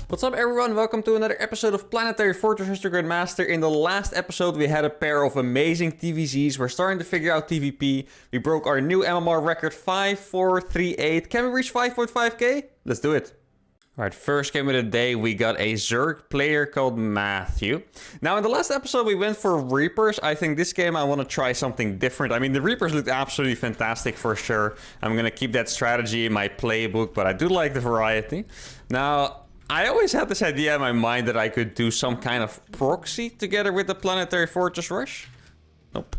What's up everyone, welcome to another episode of Planetary Fortress Mr. Grandmaster. In the last episode we had a pair of amazing TVZs. We're starting to figure out TVP. We broke our new MMR record 5438. Can we reach 5.5k? Let's do it. Alright, first game of the day, we got a Zerg player called Matthew. Now, in the last episode, we went for Reapers. I think this game, I want to try something different. I mean, the Reapers looked absolutely fantastic for sure. I'm going to keep that strategy in my playbook, but I do like the variety. Now, I always had this idea in my mind that I could do some kind of proxy together with the Planetary Fortress Rush. Nope.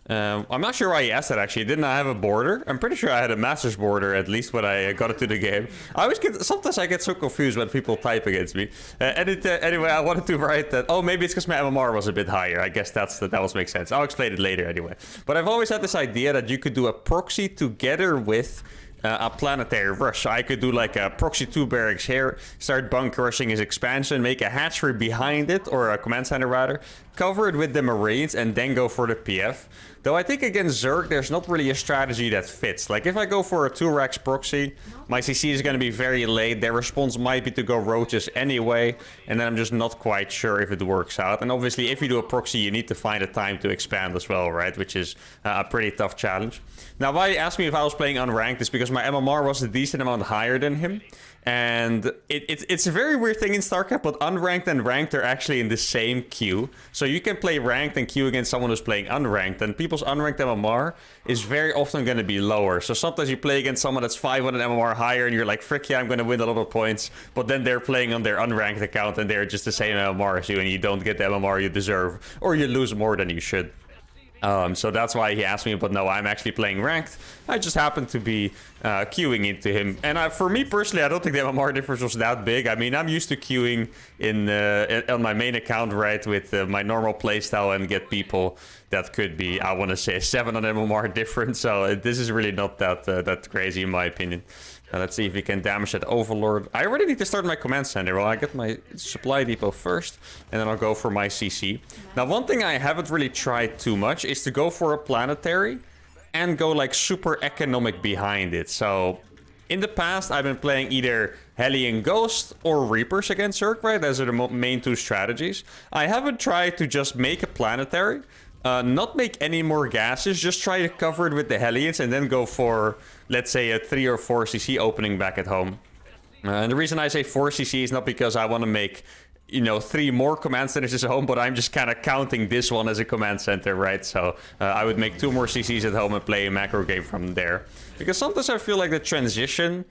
I'm not sure why he asked that, actually. Didn't I have a border? I'm pretty sure I had a master's border, at least when I got into the game. Sometimes I get so confused when people type against me. Anyway, I wanted to write that. Oh, maybe it's because my MMR was a bit higher. I guess that will make sense. I'll explain it later anyway. But I've always had this idea that you could do a proxy together with a planetary rush. So I could do like a proxy 2 barracks here, start bunker rushing his expansion, make a hatchery behind it, or a command center rather, cover it with the Marines, and then go for the PF. Though I think against Zerg, there's not really a strategy that fits. Like if I go for a 2-racks proxy, my CC is going to be very late. Their response might be to go roaches anyway, and then I'm just not quite sure if it works out. And obviously, if you do a proxy, you need to find a time to expand as well, right? Which is a pretty tough challenge. Now, why you asked me if I was playing unranked is because my MMR was a decent amount higher than him. And it's a very weird thing in StarCraft, but unranked and ranked are actually in the same queue. So you can play ranked and queue against someone who's playing unranked, and people's unranked MMR is very often going to be lower. So sometimes you play against someone that's 500 MMR higher, and you're like, frick yeah, I'm going to win a lot of points. But then they're playing on their unranked account, and they're just the same MMR as you, and you don't get the MMR you deserve, or you lose more than you should. So that's why he asked me, but no, I'm actually playing ranked. I just happen to be queuing into him. And for me personally, I don't think the MMR difference was that big. I mean, I'm used to queuing on my main account, right, with my normal playstyle and get people that could be, I want to say, 700 MMR difference. So this is really not that crazy in my opinion. Let's see if we can damage that Overlord. I already need to start my command center. Well, I get my supply depot first, and then I'll go for my CC. Now, one thing I haven't really tried too much is to go for a planetary and go like super economic behind it. So in the past, I've been playing either Hellion Ghost or Reapers against Zerg, right? Those are the main two strategies. I haven't tried to just make a planetary, not make any more gases, just try to cover it with the Hellions and then go for, let's say, a 3 or 4 CC opening back at home. And the reason I say 4 CC is not because I want to make, you know, 3 more command centers at home, but I'm just kind of counting this one as a command center, right? So I would make 2 more CCs at home and play a macro game from there. Because sometimes I feel like the transition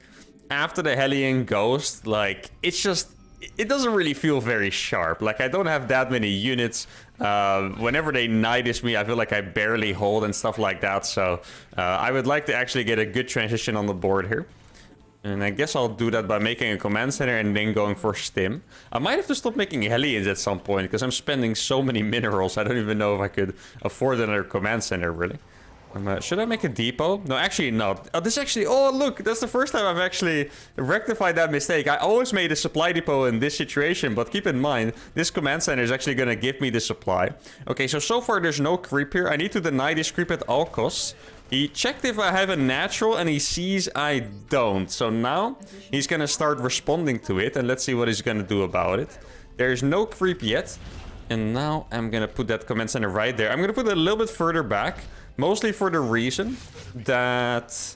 after the Hellion Ghost, like, it's just, it doesn't really feel very sharp. Like, I don't have that many units. Whenever they nidish me, I feel like I barely hold and stuff like that. So I would like to actually get a good transition on the board here. And I guess I'll do that by making a command center and then going for stim. I might have to stop making Hellions at some point because I'm spending so many minerals. I don't even know if I could afford another command center, really. Should I make a depot? No, actually not. Oh, this actually... Oh, look, that's the first time I've actually rectified that mistake. I always made a supply depot in this situation, but keep in mind, this command center is actually going to give me the supply. Okay, so far there's no creep here. I need to deny this creep at all costs. He checked if I have a natural, and he sees I don't. So now he's going to start responding to it, and let's see what he's going to do about it. There's no creep yet. And now I'm going to put that command center right there. I'm going to put it a little bit further back. Mostly for the reason that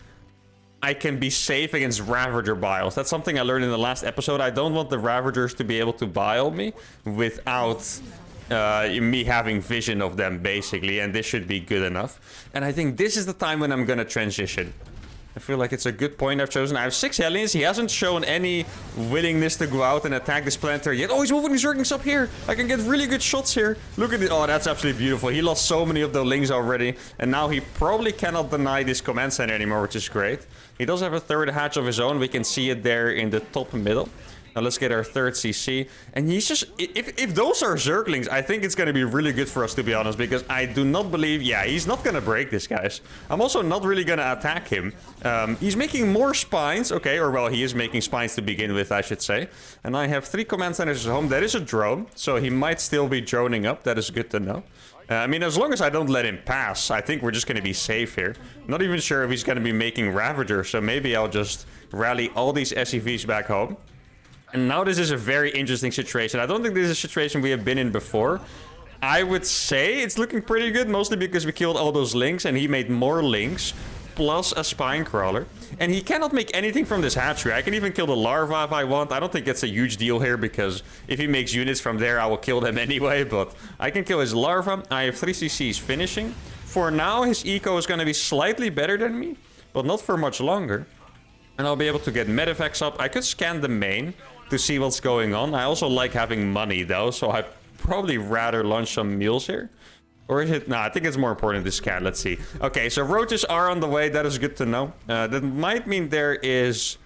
I can be safe against Ravager biles. That's something I learned in the last episode. I don't want the Ravagers to be able to bile me without me having vision of them, basically. And this should be good enough. And I think this is the time when I'm going to transition. I feel like it's a good point I've chosen. I have 6 Hellions. He hasn't shown any willingness to go out and attack this planetary yet. Oh, he's moving his Zerglings up here. I can get really good shots here. Look at it. Oh, that's absolutely beautiful. He lost so many of the Lings already. And now he probably cannot deny this command center anymore, which is great. He does have a 3rd hatch of his own. We can see it there in the top middle. Now let's get our 3rd CC. And he's just... If those are Zerglings, I think it's going to be really good for us, to be honest. Because I do not believe... Yeah, he's not going to break this, guys. I'm also not really going to attack him. He's making more spines. Okay, or well, he is making spines to begin with, I should say. And I have 3 command centers at home. That is a drone. So he might still be droning up. That is good to know. I mean, as long as I don't let him pass, I think we're just going to be safe here. Not even sure if he's going to be making Ravagers. So maybe I'll just rally all these SCVs back home. And now this is a very interesting situation. I don't think this is a situation we have been in before. I would say it's looking pretty good, mostly because we killed all those links and he made more links, plus a spine crawler. And he cannot make anything from this hatchery. I can even kill the larva if I want. I don't think it's a huge deal here, because if he makes units from there, I will kill them anyway. But I can kill his larva. I have 3 CCs finishing. For now, his eco is going to be slightly better than me, but not for much longer. And I'll be able to get medevacs up. I could scan the main to see what's going on. I also like having money, though, so I probably rather launch some mules here. Or is it? No, I think it's more important to scan. Let's see. Okay, so roaches are on the way. That is good to know. That might mean there is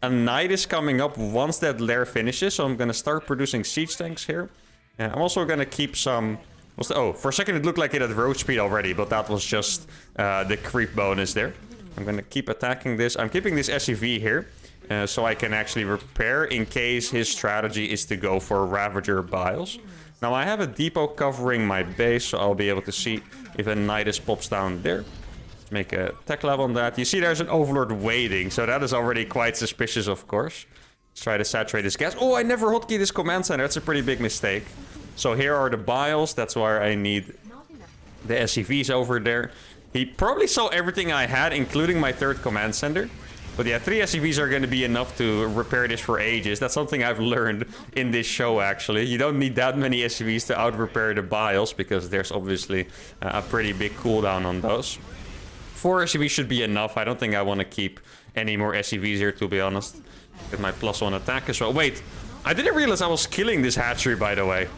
a night is coming up once that lair finishes. So I'm going to start producing siege tanks here. I'm also going to keep some... Oh, for a second it looked like it had roach speed already, but that was just the creep bonus there. I'm going to keep attacking this. I'm keeping this SCV here. So I can actually repair in case his strategy is to go for Ravager Biles. Now I have a depot covering my base, so I'll be able to see if a Nidus pops down there. Let's make a tech lab on that. You see there's an Overlord waiting, so that is already quite suspicious, of course. Let's try to saturate this gas. Oh, I never hotkeyed this command center. That's a pretty big mistake. So here are the Biles. That's why I need the SCVs over there. He probably saw everything I had, including my 3rd command center. But yeah, 3 SCVs are going to be enough to repair this for ages. That's something I've learned in this show, actually. You don't need that many SCVs to out-repair the Biles, because there's obviously a pretty big cooldown on those. 4 SCVs should be enough. I don't think I want to keep any more SCVs here, to be honest. Get my +1 attack as well. Wait, I didn't realize I was killing this hatchery, by the way.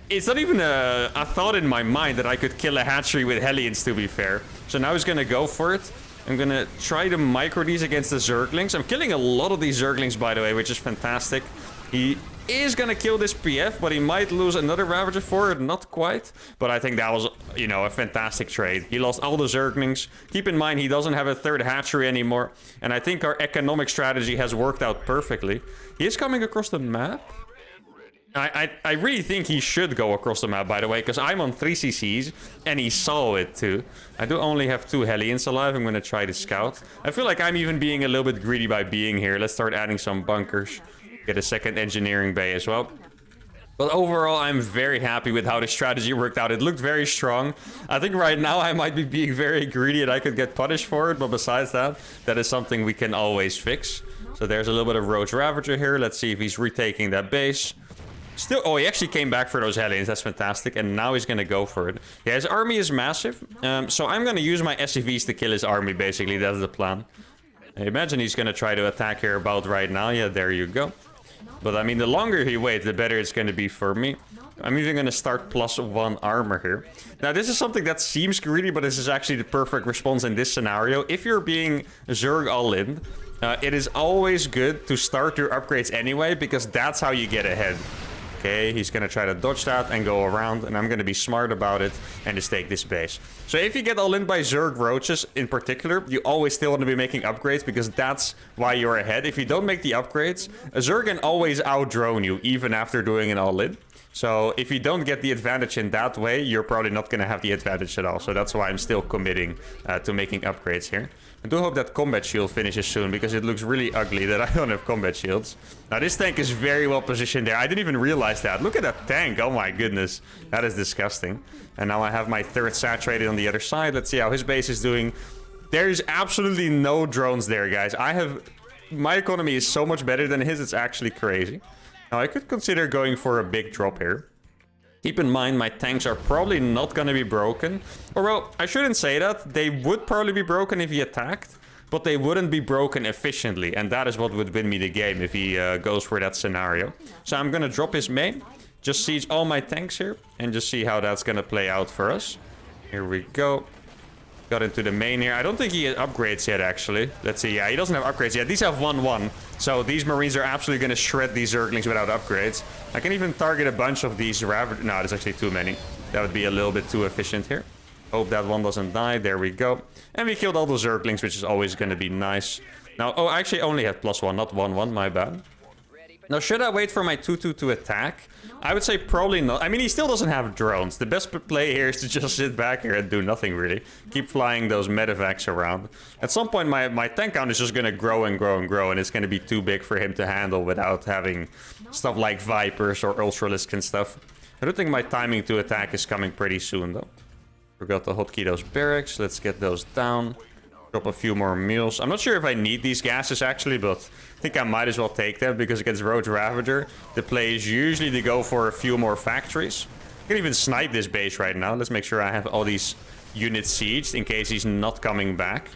It's not even a thought in my mind that I could kill a hatchery with Hellions, to be fair. So now he's going to go for it. I'm going to try to micro these against the Zerglings. I'm killing a lot of these Zerglings, by the way, which is fantastic. He is going to kill this PF, but he might lose another Ravager for it. Not quite. But I think that was, you know, a fantastic trade. He lost all the Zerglings. Keep in mind, he doesn't have a 3rd hatchery anymore. And I think our economic strategy has worked out perfectly. He is coming across the map. I really think he should go across the map, by the way, because I'm on 3 CCs, and he saw it too. I do only have 2 Hellions alive. I'm going to try to scout. I feel like I'm even being a little bit greedy by being here. Let's start adding some bunkers. Get a 2nd engineering bay as well. But overall, I'm very happy with how the strategy worked out. It looked very strong. I think right now I might be being very greedy and I could get punished for it. But besides that, that is something we can always fix. So there's a little bit of Roach Ravager here. Let's see if he's retaking that base. Still, oh, he actually came back for those Hellions. That's fantastic. And now he's going to go for it. Yeah, his army is massive. So I'm going to use my SCVs to kill his army, basically. That's the plan. I imagine he's going to try to attack here about right now. Yeah, there you go. But, I mean, the longer he waits, the better it's going to be for me. I'm even going to start +1 armor here. Now, this is something that seems greedy, but this is actually the perfect response in this scenario. If you're being Zerg all-in, it is always good to start your upgrades anyway, because that's how you get ahead. Okay, he's going to try to dodge that and go around, and I'm going to be smart about it and just take this base. So if you get all in by Zerg roaches in particular, you always still want to be making upgrades, because that's why you're ahead. If you don't make the upgrades, a Zerg can always out-drone you, even after doing an all-in. So if you don't get the advantage in that way, you're probably not going to have the advantage at all. So that's why I'm still committing to making upgrades here. I do hope that combat shield finishes soon, because it looks really ugly that I don't have combat shields. Now this tank is very well positioned there. I didn't even realize that. Look at that tank. Oh my goodness. That is disgusting. And now I have my 3rd saturated on the other side. Let's see how his base is doing. There's absolutely no drones there, guys. My economy is so much better than his. It's actually crazy. Now I could consider going for a big drop here. Keep in mind, my tanks are probably not going to be broken. Or, well, I shouldn't say that. They would probably be broken if he attacked. But they wouldn't be broken efficiently. And that is what would win me the game if he goes for that scenario. So I'm going to drop his main. Just siege all my tanks here. And just see how that's going to play out for us. Here we go. Got into the main here. I don't think he has upgrades yet, actually. Let's see. Yeah, he doesn't have upgrades yet. These have 1-1. So these Marines are absolutely going to shred these Zerglings without upgrades. I can even target a bunch of these Ravagers. No, there's actually too many. That would be a little bit too efficient here. Hope that one doesn't die. There we go. And we killed all the Zerglings, which is always going to be nice. Now, oh, I actually only had +1, not 1-1. My bad. Now, should I wait for my 2-2 to attack? I would say probably not. I mean, he still doesn't have drones. The best play here is to just sit back here and do nothing, really. Keep flying those medevacs around. At some point, my tank count is just going to grow and grow and grow, and it's going to be too big for him to handle without having stuff like Vipers or Ultralisks and stuff. I don't think my timing to attack is coming pretty soon, though. Forgot to hotkey those barracks. Let's get those down. Drop a few more meals. I'm not sure if I need these gases, actually, but I think I might as well take them, because against Roach Ravager, the play is usually to go for a few more factories. I can even snipe this base right now. Let's make sure I have all these units sieged in case he's not coming back.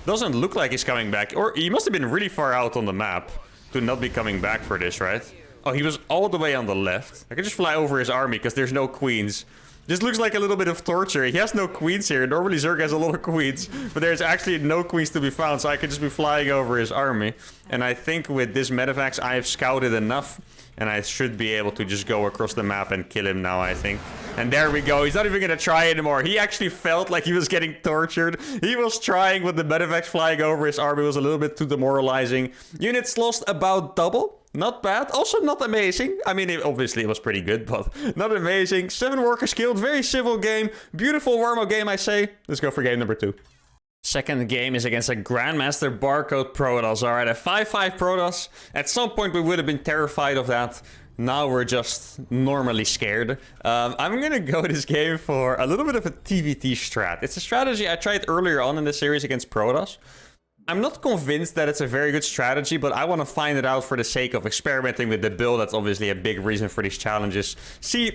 Doesn't look like he's coming back. Or he must have been really far out on the map to not be coming back for this, right? Oh, he was all the way on the left. I can just fly over his army because there's no queens. This looks like a little bit of torture. He has no queens here. Normally Zerg has a lot of queens, but there's actually no queens to be found, so I could just be flying over his army. And I think with this medevacs, I have scouted enough, and I should be able to just go across the map and kill him now, I think. And there we go. He's not even going to try anymore. He actually felt like he was getting tortured. He was trying, but the medevacs flying over his army was a little bit too demoralizing. Units lost about double. Not bad. Also not amazing. I mean, obviously it was pretty good, but not amazing. 7 workers killed. Very civil game. Beautiful warm-up game, I say. Let's go for game number 2. Second game is against a Grandmaster barcode Protoss. Alright, a 5-5 Protoss. At some point we would have been terrified of that. Now we're just normally scared. I'm gonna go this game for a little bit of a TVT strat. It's a strategy I tried earlier on in the series against Protoss. I'm not convinced that it's a very good strategy, but I want to find it out for the sake of experimenting with the build. That's obviously a big reason for these challenges.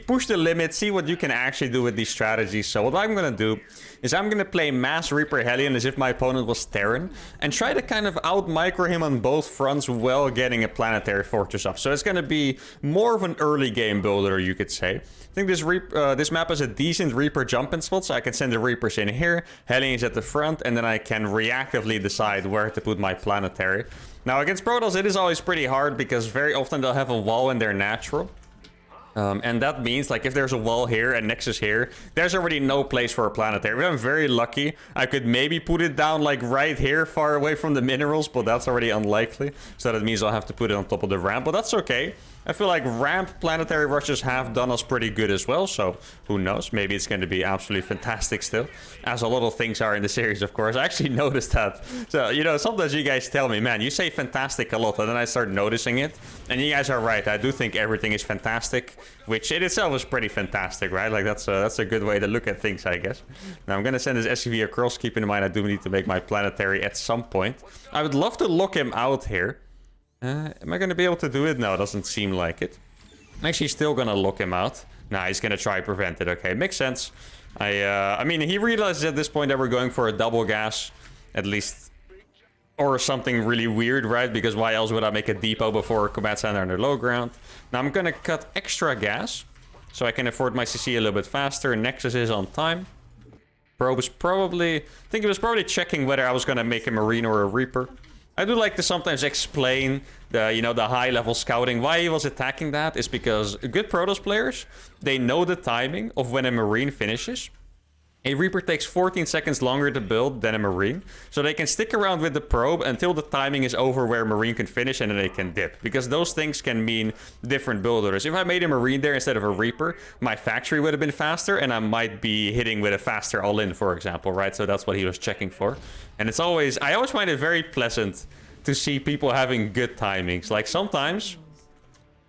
Push the limit, see what you can actually do with these strategies. So what I'm going to do is I'm going to play Mass Reaper Hellion as if my opponent was Terran, and try to kind of out-micro him on both fronts while getting a Planetary Fortress up. So it's going to be more of an early game builder, you could say. I think this map has a decent Reaper jumping spot, so I can send the Reapers in here, Hellions at the front, and then I can reactively decide where to put my Planetary. Now, against Protoss, it is always pretty hard, because very often they'll have a wall in their natural. And that means, like, if there's a wall here and Nexus here, there's already no place for a Planetary. If I'm very lucky, I could maybe put it down, like, right here, far away from the minerals, but that's already unlikely. So that means I'll have to put it on top of the ramp, but that's okay. I feel like ramp Planetary rushes have done us pretty good as well, so who knows? Maybe it's going to be absolutely fantastic still, as a lot of things are in the series, of course. I actually noticed that. So, you know, sometimes you guys tell me, man, you say fantastic a lot, and then I start noticing it. And you guys are right. I do think everything is fantastic, which in itself is pretty fantastic, right? Like, that's a good way to look at things, I guess. Now, I'm going to send this SCV across. Keep in mind, I do need to make my Planetary at some point. I would love to lock him out here. Am I going to be able to do it? No, it doesn't seem like it. I'm actually still going to lock him out. Nah, he's going to try prevent it. Okay, makes sense. I mean, he realizes at this point that we're going for a double gas, at least. Or something really weird, right? Because why else would I make a depot before a command center on the low ground? Now, I'm going to cut extra gas, so I can afford my CC a little bit faster. Nexus is on time. Probe is probably... I think he was probably checking whether I was going to make a Marine or a Reaper. I do like to sometimes explain the, you know, the high-level scouting. Why he was attacking that is because good Protoss players, they know the timing of when a Marine finishes. A Reaper takes 14 seconds longer to build than a Marine, so they can stick around with the probe until the timing is over where Marine can finish, and then they can dip. Because those things can mean different build orders. If I made a Marine there instead of a Reaper, my factory would have been faster, and I might be hitting with a faster all-in, for example, right? So that's what he was checking for. And it's always... I always find it very pleasant to see people having good timings. Like, sometimes...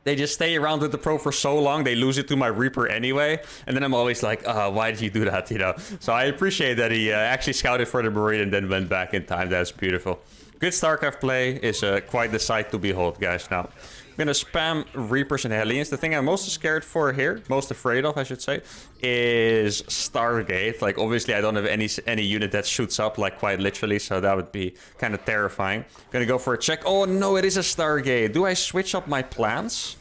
they just stay around with the pro for so long, they lose it to my Reaper anyway. And then I'm always like, why did you do that, you know? So I appreciate that he actually scouted for the Marine and then went back in time. That's beautiful. Good StarCraft play is quite the sight to behold, guys. Now, I'm going to spam Reapers and Hellions. The thing I'm most scared for here, most afraid of, I should say, is Stargate. Like, obviously, I don't have any unit that shoots up, like, quite literally, so that would be kind of terrifying. I'm going to go for a check. Oh, no, it is a Stargate. Do I switch up my plans?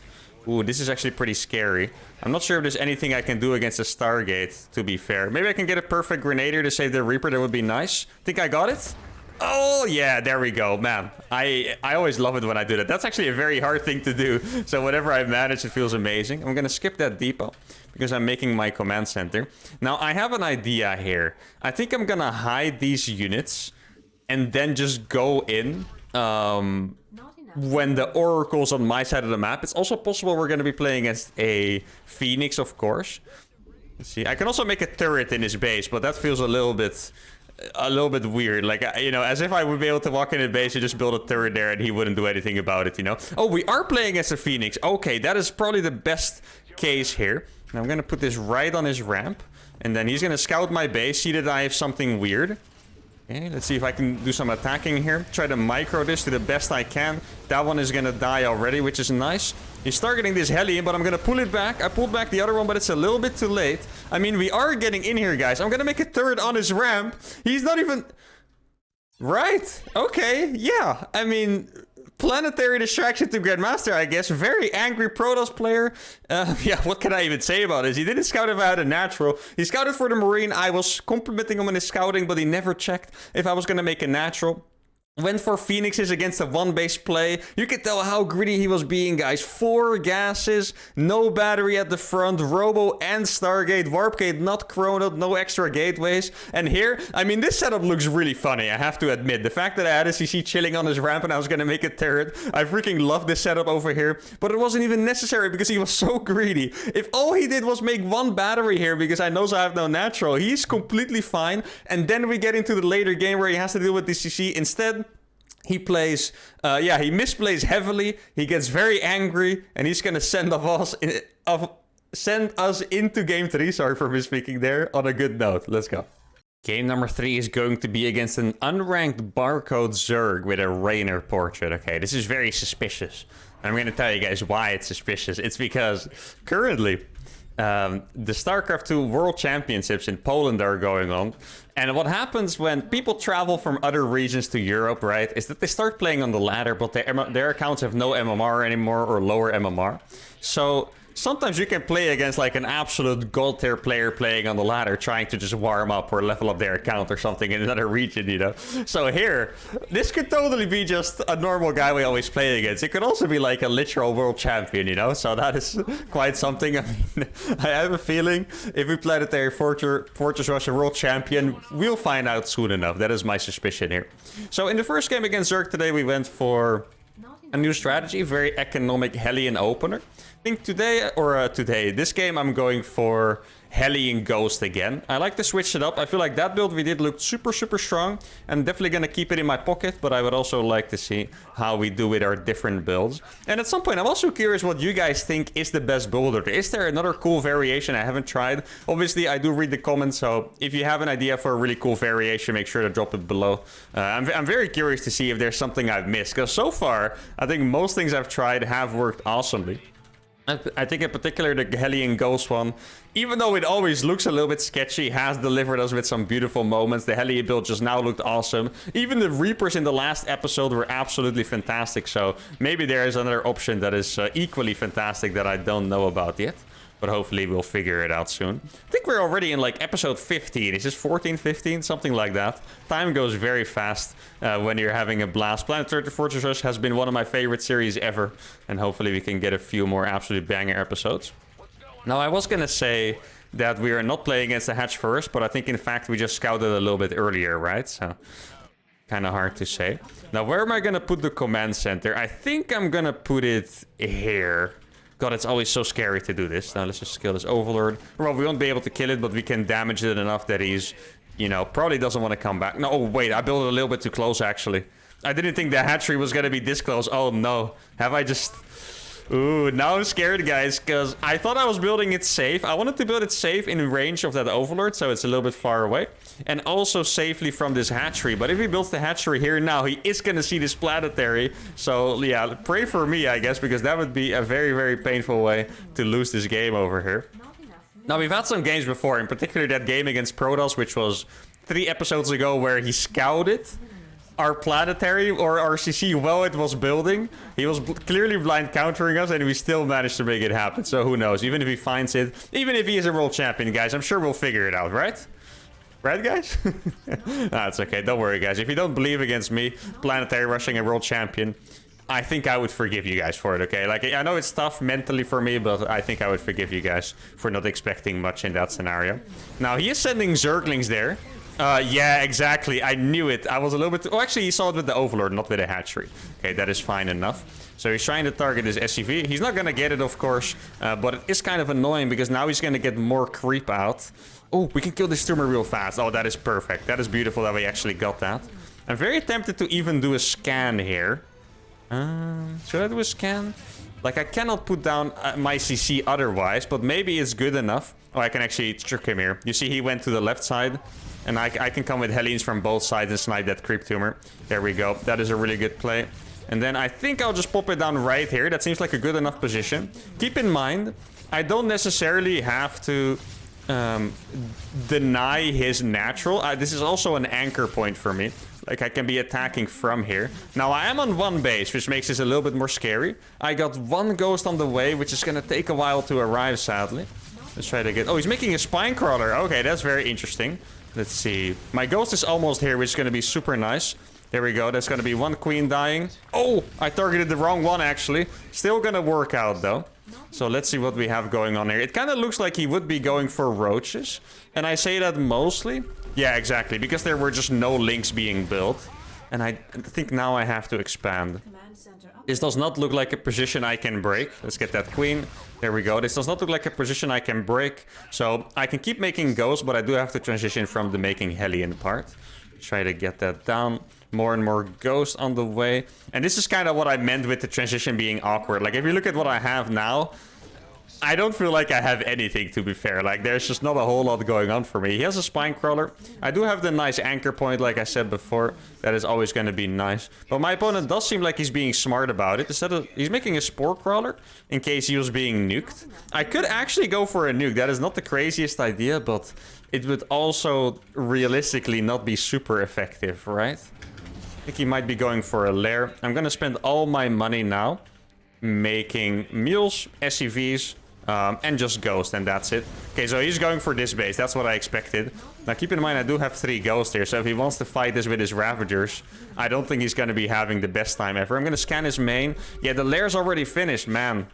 Ooh, this is actually pretty scary. I'm not sure if there's anything I can do against a Stargate, to be fair. Maybe I can get a perfect Grenadier to save the Reaper. That would be nice. Think I got it? Oh, yeah, there we go. Man, I always love it when I do that. That's actually a very hard thing to do. So whenever I manage, it feels amazing. I'm going to skip that depot because I'm making my command center. Now, I have an idea here. I think I'm going to hide these units and then just go in... when the Oracle's on my side of the map. It's also possible we're going to be playing against a Phoenix, of course. Let's see. I can also make a turret in his base, but that feels a little bit weird. Like, you know, as if I would be able to walk in his base and just build a turret there and he wouldn't do anything about it, you know? Oh, we are playing against a Phoenix. Okay, that is probably the best case here. And I'm going to put this right on his ramp. And then he's going to scout my base, see that I have something weird. Okay, let's see if I can do some attacking here. Try to micro this to the best I can. That one is going to die already, which is nice. He's targeting this heli, but I'm going to pull it back. I pulled back the other one, but it's a little bit too late. I mean, we are getting in here, guys. I'm going to make a turret on his ramp. He's not even... Right. Okay. Yeah. I mean... Planetary distraction to Grandmaster, I guess. Very angry Protoss player. Yeah, what can I even say about this? He didn't scout if I had a natural. He scouted for the Marine. I was complimenting him on his scouting, but he never checked if I was going to make a natural. Went for Phoenixes against a one-base play. You can tell how greedy he was being, guys. 4 gases, no battery at the front, Robo and Stargate, Warp Gate not chronoed, no extra gateways. And here, I mean, this setup looks really funny, I have to admit. The fact that I had a CC chilling on his ramp and I was going to make a turret, I freaking love this setup over here. But it wasn't even necessary because he was so greedy. If all he did was make 1 battery here because I know I have no natural, he's completely fine. And then we get into the later game where he has to deal with the CC. Instead, he plays, yeah, he misplays heavily. He gets very angry, and he's gonna send us into game 3. Sorry for misspeaking there. On a good note, let's go. Game number 3 is going to be against an unranked barcode Zerg with a Rainer portrait. Okay, this is very suspicious. I'm gonna tell you guys why it's suspicious. It's because currently, the StarCraft 2 World Championships in Poland are going on. And what happens when people travel from other regions to Europe, right, is that they start playing on the ladder, but their accounts have no MMR anymore or lower MMR. So sometimes you can play against like an absolute god tier player playing on the ladder, trying to just warm up or level up their account or something in another region, you know. So here, this could totally be just a normal guy we always play against. It could also be like a literal world champion, you know. So that is quite something. I mean, I have a feeling if we Planetary Fortress Russia world champion, we'll find out soon enough. That is my suspicion here. So in the first game against Zerg today, we went for a new strategy, very economic Hellion opener. I think this game I'm going for Hellion Ghost again. I like to switch it up. I feel like that build we did looked super strong. I'm definitely going to keep it in my pocket, but I would also like to see how we do with our different builds. And at some point, I'm also curious what you guys think is the best builder. Is there another cool variation I haven't tried? Obviously, I do read the comments, so if you have an idea for a really cool variation, make sure to drop it below. I'm very curious to see if there's something I've missed, because so far, I think most things I've tried have worked awesomely. I think in particular the Hellion Ghost one, even though it always looks a little bit sketchy, has delivered us with some beautiful moments. The Hellion build just now looked awesome. Even the Reapers in the last episode were absolutely fantastic. So maybe there is another option that is equally fantastic that I don't know about yet. But hopefully we'll figure it out soon. I think we're already in like episode 15. Is this 14, 15? Something like that. Time goes very fast when you're having a blast. Planetary Fortress Rush has been one of my favorite series ever. And hopefully we can get a few more absolute banger episodes. Now I was going to say that we are not playing against the hatch first. But I think in fact we just scouted a little bit earlier, right? So kind of hard to say. Now where am I going to put the command center? I think I'm going to put it here. God, it's always so scary to do this. Now, let's just kill this Overlord. Well, we won't be able to kill it, but we can damage it enough that he's, you know, probably doesn't want to come back. No, oh, wait, I built it a little bit too close, actually. I didn't think the hatchery was going to be this close. Oh, no. Have I just... Ooh, now I'm scared, guys, because I thought I was building it safe. I wanted to build it safe in range of that Overlord, so it's a little bit far away. And also safely from this hatchery. But if he builds the hatchery here now, he is going to see this Planetary. So, yeah, pray for me, I guess, because that would be a very painful way to lose this game over here. Now, we've had some games before, in particular that game against Protoss, which was 3 episodes ago, where he scouted our Planetary or our CC while it was building. He was clearly blind countering us, and we still managed to make it happen. So who knows? Even if he finds it, even if he is a world champion, guys, I'm sure we'll figure it out, right? Right, guys? Nah, it's okay. Don't worry, guys. If you don't believe against me, Planetary rushing a world champion, I think I would forgive you guys for it, okay? Like, I know it's tough mentally for me, but I think I would forgive you guys for not expecting much in that scenario. Now, he is sending Zerglings there. Yeah, exactly. I knew it. I was a little bit... Oh, actually, he saw it with the Overlord, not with the hatchery. Okay, that is fine enough. So he's trying to target his SCV. He's not going to get it, of course. But it is kind of annoying because now he's going to get more creep out. Oh, we can kill this tumor real fast. Oh, that is perfect. That is beautiful that we actually got that. I'm very tempted to even do a scan here. Should I do a scan? Like, I cannot put down my CC otherwise, but maybe it's good enough. Oh, I can actually trick him here. You see, he went to the left side. And I can come with Hellions from both sides and snipe that creep tumor. There we go. That is a really good play. And then I think I'll just pop it down right here. That seems like a good enough position. Keep in mind, I don't necessarily have to deny his natural. This is also an anchor point for me. Like, I can be attacking from here. Now, I am on one base, which makes this a little bit more scary. I got one ghost on the way, which is going to take a while to arrive, sadly. Let's try to get... Oh, he's making a spine crawler. Okay, that's very interesting. Let's see. My ghost is almost here, which is going to be super nice. There we go. That's going to be one queen dying. Oh, I targeted the wrong one, actually. Still going to work out, though. So let's see what we have going on here. It kind of looks like he would be going for roaches. And I say that mostly. Yeah, exactly. Because there were just no links being built. And I think now I have to expand. This does not look like a position I can break. Let's get that queen. There we go. This does not look like a position I can break. So I can keep making ghosts, but I do have to transition from the making Hellion part. Try to get that down. More and more ghosts on the way. And this is kind of what I meant with the transition being awkward. Like, if you look at what I have now, I don't feel like I have anything, to be fair. Like, there's just not a whole lot going on for me. He has a spine crawler. I do have the nice anchor point, like I said before. That is always going to be nice. But my opponent does seem like he's being smart about it. Instead of, he's making a spore crawler in case he was being nuked. I could actually go for a nuke. That is not the craziest idea, but it would also realistically not be super effective, right? I think he might be going for a lair. I'm going to spend all my money now making mules, SCVs, and just ghost, and that's it. Okay, so he's going for this base. That's what I expected. Now, keep in mind, I do have 3 ghosts here, so if he wants to fight this with his Ravagers, I don't think he's going to be having the best time ever. I'm going to scan his main. Yeah, the lair's already finished, man.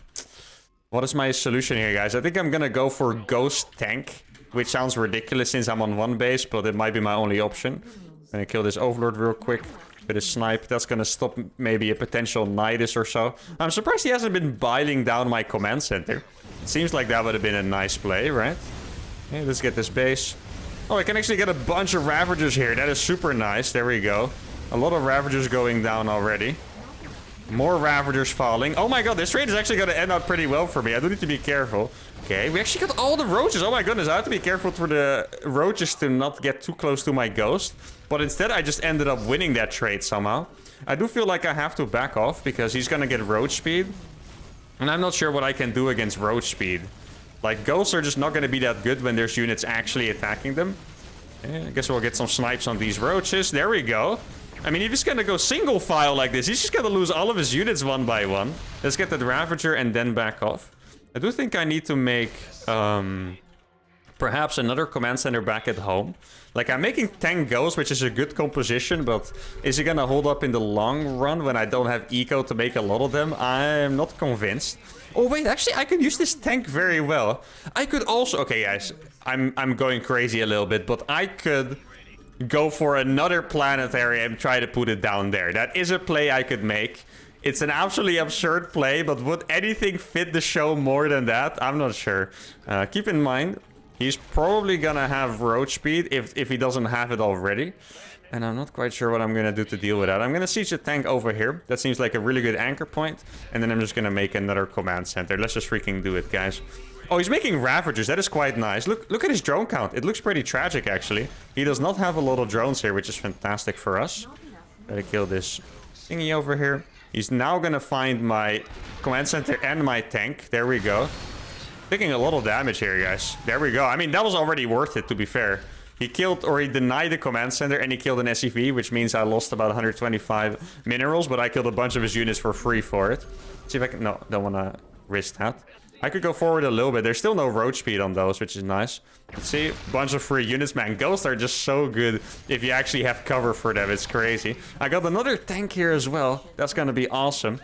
What is my solution here, guys? I think I'm going to go for Ghost Tank, which sounds ridiculous since I'm on one base, but it might be my only option. I'm going to kill this Overlord real quick with a snipe. That's going to stop maybe a potential Nidus or so. I'm surprised he hasn't been biting down my command center. It seems like that would have been a nice play, right? Okay, let's get this base. Oh, I can actually get a bunch of Ravagers here. That is super nice. There we go. A lot of Ravagers going down already. More Ravagers falling. Oh my god, this trade is actually going to end up pretty well for me. I do need to be careful. Okay, we actually got all the roaches. Oh my goodness, I have to be careful for the roaches to not get too close to my ghost. But instead, I just ended up winning that trade somehow. I do feel like I have to back off because he's going to get roach speed. And I'm not sure what I can do against roach speed. Like, ghosts are just not going to be that good when there's units actually attacking them. Okay, I guess we'll get some snipes on these roaches. There we go. I mean, if he's going to go single file like this, he's just going to lose all of his units one by one. Let's get that Ravager and then back off. I do think I need to make perhaps another command center back at home. Like, I'm making 10 ghosts, which is a good composition, but is it going to hold up in the long run when I don't have eco to make a lot of them? I'm not convinced. Oh, wait, actually, I could use this tank very well. I could also... Okay, guys, I'm going crazy a little bit, but I could go for another Planetary and try to put it down there. That is a play I could make. It's an absolutely absurd play, but would anything fit the show more than that? I'm not sure. Keep in mind, he's probably gonna have roach speed if he doesn't have it already. And I'm not quite sure what I'm gonna do to deal with that. I'm gonna siege a tank over here. That seems like a really good anchor point. And then I'm just gonna make another command center. Let's just freaking do it, guys. Oh, he's making Ravagers. That is quite nice. Look at his drone count. It looks pretty tragic, actually. He does not have a lot of drones here, which is fantastic for us. Gotta kill this thingy over here. He's now gonna find my command center and my tank. There we go. Taking a lot of damage here, guys. There we go. I mean, that was already worth it, to be fair. He killed, or he denied the command center, and he killed an SCV, which means I lost about 125 minerals, but I killed a bunch of his units for free for it. Let's see if I can... No, don't want to risk that. I could go forward a little bit. There's still no roach speed on those, which is nice. Let's see. Bunch of free units, man. Ghosts are just so good if you actually have cover for them. It's crazy. I got another tank here as well. That's going to be awesome.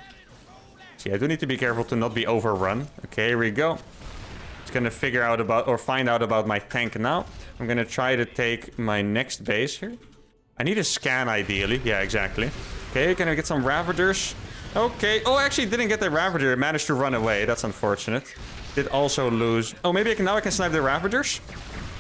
See, I do need to be careful to not be overrun. Okay, here we go. It's gonna figure out about, or find out about my tank now. I'm gonna try to take my next base here. I need a scan ideally. Yeah, exactly. Okay, can I get some Ravagers? Okay. Oh, actually didn't get the Ravager. It managed to run away. That's unfortunate. Did also lose. Oh, maybe now I can snipe the Ravagers?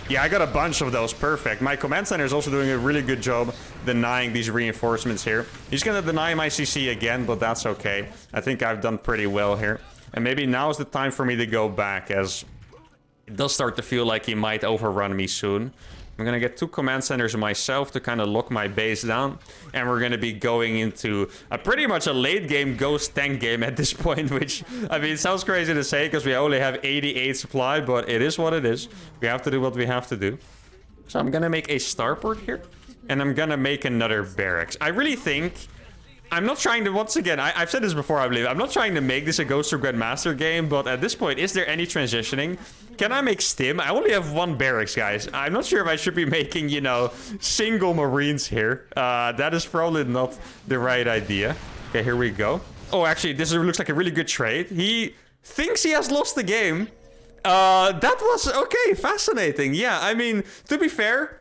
Yeah, I got a bunch of those. Perfect. My command center is also doing a really good job denying these reinforcements here. He's gonna deny my CC again, but that's okay. I think I've done pretty well here. And maybe now is the time for me to go back, as it does start to feel like he might overrun me soon. I'm gonna get 2 command centers myself to kind of lock my base down. And we're gonna be going into pretty much a late game ghost tank game at this point, which, I mean, it sounds crazy to say because we only have 88 supply, but it is what it is. We have to do what we have to do. So I'm gonna make a starport here, and I'm gonna make another barracks. I really think... I'm not trying to, once again, I've said this before, I believe. I'm not trying to make this a Ghost or Grandmaster game, but at this point, is there any transitioning? Can I make stim? I only have 1 barracks, guys. I'm not sure if I should be making, you know, single Marines here. That is probably not the right idea. Okay, here we go. Oh, actually, this looks like a really good trade. He thinks he has lost the game. That was, okay, fascinating. Yeah, I mean, to be fair...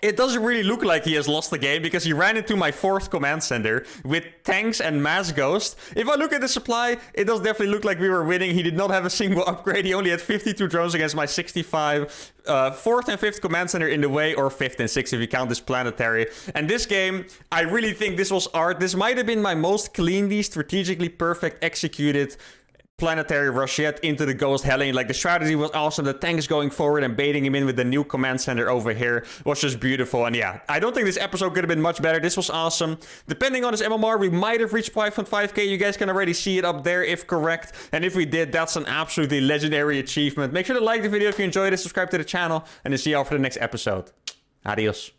It doesn't really look like he has lost the game because he ran into my 4th command center with tanks and mass ghost. If I look at the supply, it does definitely look like we were winning. He did not have a single upgrade. He only had 52 drones against my 65. 4th and 5th command center in the way, or 5th and 6th if you count this Planetary. And this game, I really think this was art. This might have been my most cleanly, strategically perfect executed Planetary rush yet into the Ghost Helling. Like, the strategy was awesome. The tanks going forward and baiting him in with the new command center over here was just beautiful. And yeah, I don't think this episode could have been much better. This was awesome. Depending on this MMR, we might have reached 5.5k. You guys can already see it up there if correct. And if we did, that's an absolutely legendary achievement. Make sure to like the video if you enjoyed it, subscribe to the channel, and I'll see you all for the next episode. Adios.